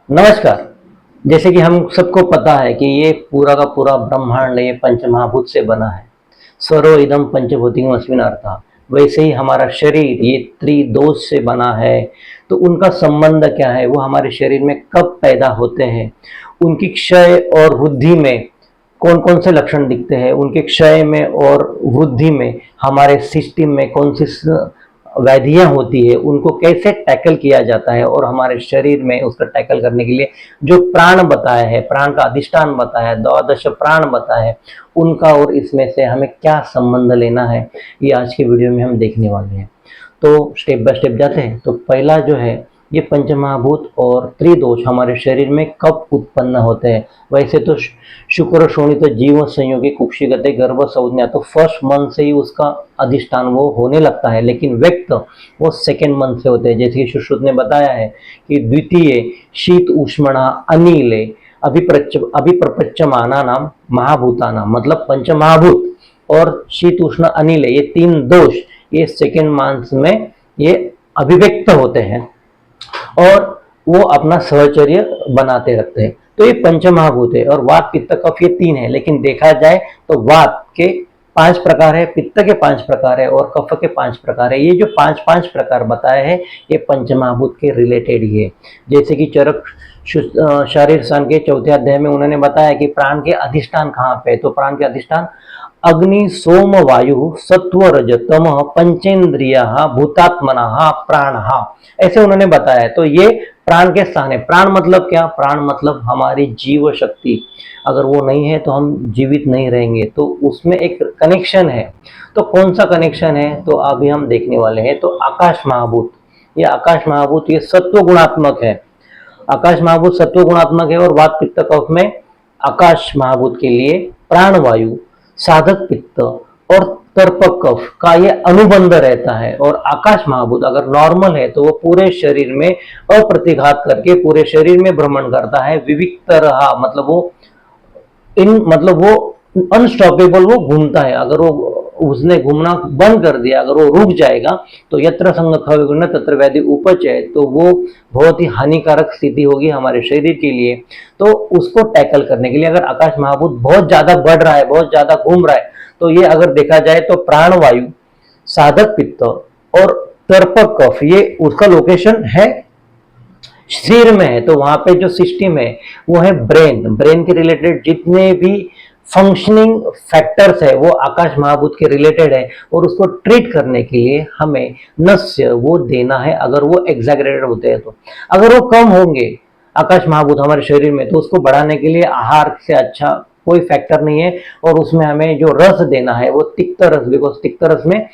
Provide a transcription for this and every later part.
नमस्कार। जैसे कि हम सबको पता है कि ये पूरा का पूरा ब्रह्मांड ये पंचमहाभूत से बना है। सर्व इदम पंचभूतिम अस्मिन् अर्थः। वैसे ही हमारा शरीर ये त्रिदोष से बना है। तो उनका संबंध क्या है, वो हमारे शरीर में कब पैदा होते हैं, उनकी क्षय और वृद्धि में कौन कौन से लक्षण दिखते हैं, उनके क्षय में और वृद्धि में हमारे सिस्टम में कौन सी व्याधियां होती है, उनको कैसे टैकल किया जाता है, और हमारे शरीर में उसका टैकल करने के लिए जो प्राण बताया है, प्राण का अधिष्ठान बताया है, द्वादश प्राण बताया है, उनका और इसमें से हमें क्या संबंध लेना है, ये आज के वीडियो में हम देखने वाले हैं। तो स्टेप बाय स्टेप जाते हैं। तो पहला जो है, ये पंचमहाभूत और त्रिदोष हमारे शरीर में कब उत्पन्न होते हैं। वैसे तो शुक्र शोणित जीव संयोगी कुक्षिगते गर्भ संज्ञा, तो फर्स्ट मंथ से ही उसका अधिष्ठान वो होने लगता है, लेकिन व्यक्त वो सेकेंड मंथ से होते हैं। जैसे कि सुश्रुत ने बताया है कि द्वितीय शीत उष्मणा अनिले अभिप्रपच्यमाना नाम महाभूता नाम, मतलब पंचमहाभूत और शीत उष्ण अनिल, ये तीन दोष ये सेकेंड मंथ में ये अभिव्यक्त होते हैं और वो अपना सहचर्य बनाते रखते हैं। तो ये पंचमहाभूत है और वात पित्त कफ ये तीन है, लेकिन देखा जाए तो वात के 5 प्रकार है, पित्त के 5 प्रकार है और कफ के 5 प्रकार है। ये जो 5 प्रकार बताए हैं ये पंचमहाभूत के रिलेटेड ही है। जैसे कि चरक शारीर सान के चौथे अध्याय में उन्होंने बताया कि प्राण के अधिष्ठान कहाँ पे है। तो प्राण के अधिष्ठान अग्नि सोम वायु सत्व रज तम पंचेंद्रिय भूतात्मना प्राण, ऐसे उन्होंने बताया है। तो ये प्राण के स्थान है। प्राण मतलब क्या, प्राण मतलब हमारी जीव शक्ति, अगर वो नहीं है तो हम जीवित नहीं रहेंगे। तो उसमें एक कनेक्शन है। तो कौन सा कनेक्शन है, तो अभी हम देखने वाले हैं। तो आकाश महाभूत, ये आकाश महाभूत ये सत्व गुणात्मक है। आकाश महाभूत सत्व गुणात्मक है और वात पित्त कफ में आकाश महाभूत के लिए प्राणवायु, साधक पित्त और तर्पक कफ का ये अनुबंध रहता है। और आकाश महाभूत अगर नॉर्मल है तो वो पूरे शरीर में अप्रतिघात करके पूरे शरीर में भ्रमण करता है। विविक्त रहा मतलब वो अनस्टॉपेबल, वो घूमता है। अगर वो उसने घूमना बंद कर दिया, अगर वो रुक जाएगा तो यत्र संग खविगुण तत्र व्याधि उपचय, तो वो बहुत ही हानिकारक स्थिति होगी हमारे शरीर के लिए। तो उसको टैकल करने के लिए अगर आकाश महाभूत बहुत ज्यादा बढ़ रहा है, बहुत ज्यादा घूम रहा है, तो ये अगर देखा जाए तो प्राणवायु, साधक पित्त और तर्पक कफ ये उसका लोकेशन है शरीर में है। तो वहां पे जो सिस्टम है वो है ब्रेन। ब्रेन के रिलेटेड जितने भी फंक्शनिंग फैक्टर्स है वो आकाश महाभूत के रिलेटेड है और उसको ट्रीट करने के लिए हमें नस्य वो देना है। अगर वो एग्जैगरेटेड होते हैं तो, अगर वो कम होंगे आकाश महाभूत हमारे शरीर में, तो उसको बढ़ाने के लिए आहार से अच्छा कोई फैक्टर नहीं है। और उसमें हमें जो रस देना है वो तिक्त रस, बिकॉज तिक्त रस में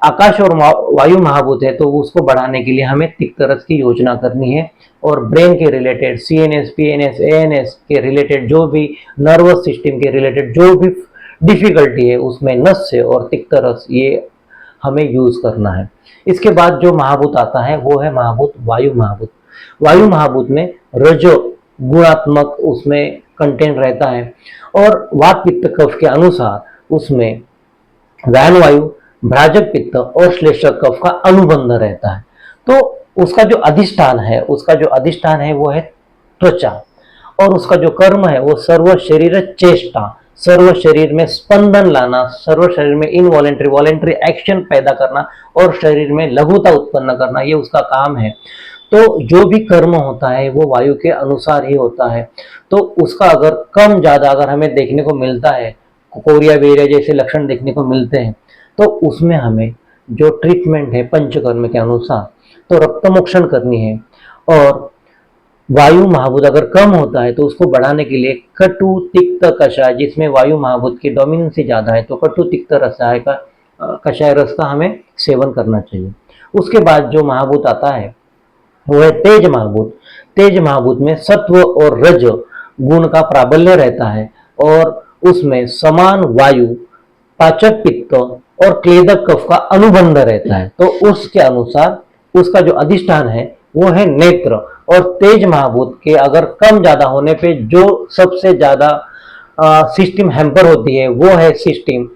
आकाश और वायु महाभूत है, तो उसको बढ़ाने के लिए हमें तिक्त रस की योजना करनी है। और ब्रेन के रिलेटेड सीएनएस, पीएनएस, एएनएस के रिलेटेड जो भी नर्वस सिस्टम के रिलेटेड जो भी डिफिकल्टी है उसमें नस्य और तिक्त रस ये हमें यूज करना है। इसके बाद जो महाभूत आता है वो है महाभूत वायु महाभूत। वायु महाभूत में रजो गुणात्मक उसमें कंटेंट रहता है और वात पित्त कफ के अनुसार उसमें वैन वायु, भ्राजक पित्त और श्लेषक कफ का अनुबंध रहता है। तो उसका जो अधिष्ठान है वो है त्वचा और उसका जो कर्म है वो सर्व शरीर चेष्टा, सर्व शरीर में स्पंदन लाना, सर्व शरीर में इनवॉलेंट्री वॉलेंट्री एक्शन पैदा करना और शरीर में लघुता उत्पन्न करना, ये उसका काम है। तो जो भी कर्म होता है वो वायु के अनुसार ही होता है। तो उसका अगर कम ज्यादा अगर हमें देखने को मिलता है, कोरिया वीर्य जैसे लक्षण देखने को मिलते हैं, तो उसमें हमें जो ट्रीटमेंट है पंचकर्म के अनुसार तो रक्त मोक्षण करनी है। और वायु महाभूत अगर कम होता है तो उसको बढ़ाने के लिए कटु तिक्त कषाय, जिसमें वायु महाभूत की डोमिनेंसी ज्यादा है, तो कटु तिक्त रसाय का कषाय रस का हमें सेवन करना चाहिए। उसके बाद जो महाभूत आता है वो है तेज महाभूत। तेज महाभूत में सत्व और रज गुण का प्राबल्य रहता है और उसमें समान वायु, पाचक पित्त और क्लेदक कफ का अनुबंध रहता है। तो उसके अनुसार उसका जो अधिष्ठान है वो है नेत्र। और तेज महाभूत के अगर कम ज्यादा होने पे जो सबसे ज्यादा सिस्टम हैम्पर होती है वो है सिस्टम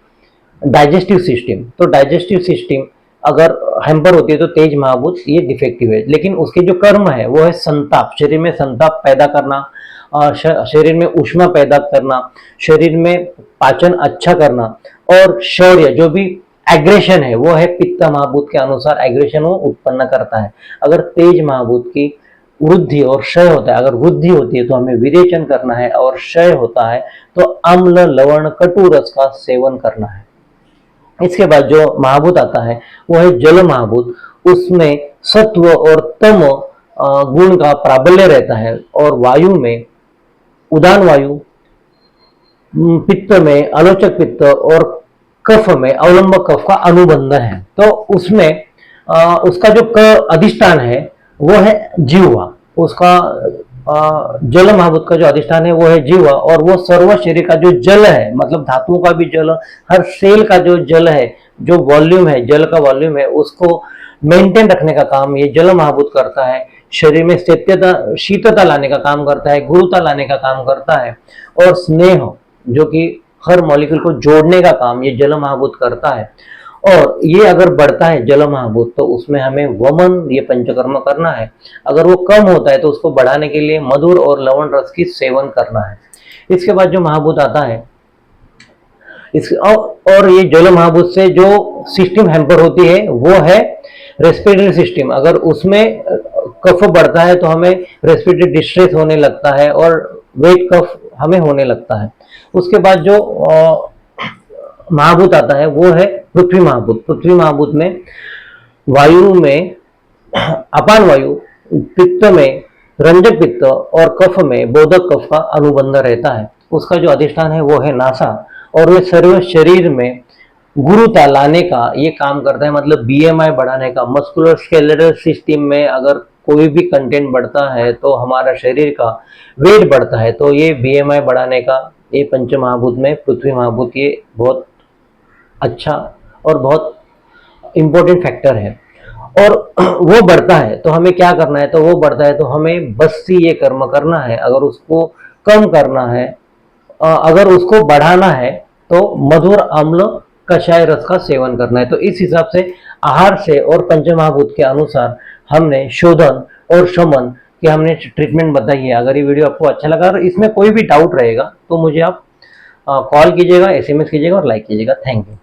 डाइजेस्टिव सिस्टम। तो डाइजेस्टिव सिस्टम अगर हैम्पर होती है तो तेज महाभूत ये डिफेक्टिव है। लेकिन उसके जो कर्म है वो है संताप, शरीर में संताप पैदा करना, शरीर में ऊष्मा पैदा करना, शरीर में पाचन अच्छा करना, और शौर्य जो भी एग्रेशन है वो है पित्त महाभूत के अनुसार एग्रेशन वो उत्पन्न करता है। अगर तेज महाभूत की वृद्धि और क्षय होता है, अगर वृद्धि होती है तो हमें विरेचन करना है, और क्षय होता है तो अम्ल लवण कटु रस का सेवन करना है। इसके बाद जो महाभूत आता है वो है जल महाभूत। उसमें सत्व और तम गुण का प्राबल्य रहता है, और वायु में उदान वायु, पित्त में आलोचक पित्त, और कफ में अवलंब कफ का अनुबंध है। तो उसमें उसका जो अधिष्ठान है वो है जीवा। उसका जल महाभूत का जो अधिष्ठान है वो है जीवा, और वो सर्व शरीर का जो जल है, मतलब धातुओं का भी जल, हर सेल का जो जल है, जो वॉल्यूम है, जल का वॉल्यूम है, उसको मेंटेन रखने का काम ये जल महाभूत करता है। शरीर में शीतता लाने का काम करता है, गुरुता लाने का काम करता है, और स्नेह जो कि हर मॉलिक्यूल को जोड़ने का काम ये जल महाभूत करता है। और ये अगर बढ़ता है जल महाभूत तो उसमें हमें वमन ये पंचकर्म करना है। अगर वो कम होता है तो उसको बढ़ाने के लिए मधुर और लवण रस की सेवन करना है। इसके बाद जो महाभूत आता है और ये जल महाभूत से जो सिस्टम हैम्पर होती है वो है रेस्पिरेटरी सिस्टम। अगर उसमें कफ बढ़ता है तो हमें रेस्पिरेटरी डिस्ट्रेस होने लगता है और वेट कफ हमें होने लगता है। उसके बाद जो महाभूत आता है वो है पृथ्वी महाभूत। पृथ्वी महाभूत में वायु में अपान वायु, पित्त में रंजक पित्त, और कफ में बोधक कफ का अनुबंध रहता है। उसका जो अधिष्ठान है वो है नासा, और वे सर्व शरीर में गुरुता लाने का ये काम करता है, मतलब बीएमआई बढ़ाने का। मस्कुलर स्केलेटल सिस्टम में अगर कोई भी कंटेंट बढ़ता है तो हमारा शरीर का वेट बढ़ता है, तो ये बीएमआई बढ़ाने का ये पंच महाभूत में पृथ्वी महाभूत ये बहुत अच्छा और बहुत इंपॉर्टेंट फैक्टर है। और वो बढ़ता है तो हमें क्या करना है, तो वो बढ़ता है तो हमें बस से ये कर्म करना है। अगर उसको कम करना है, अगर उसको बढ़ाना है तो मधुर अम्ल कषाय रस का सेवन करना है। तो इस हिसाब से आहार से और पंचमहाभूत के अनुसार हमने शोधन और शमन की हमने ट्रीटमेंट बताई है। अगर ये वीडियो आपको अच्छा लगा और इसमें कोई भी डाउट रहेगा तो मुझे आप कॉल कीजिएगा, एसएमएस कीजिएगा और लाइक कीजिएगा। Thank you.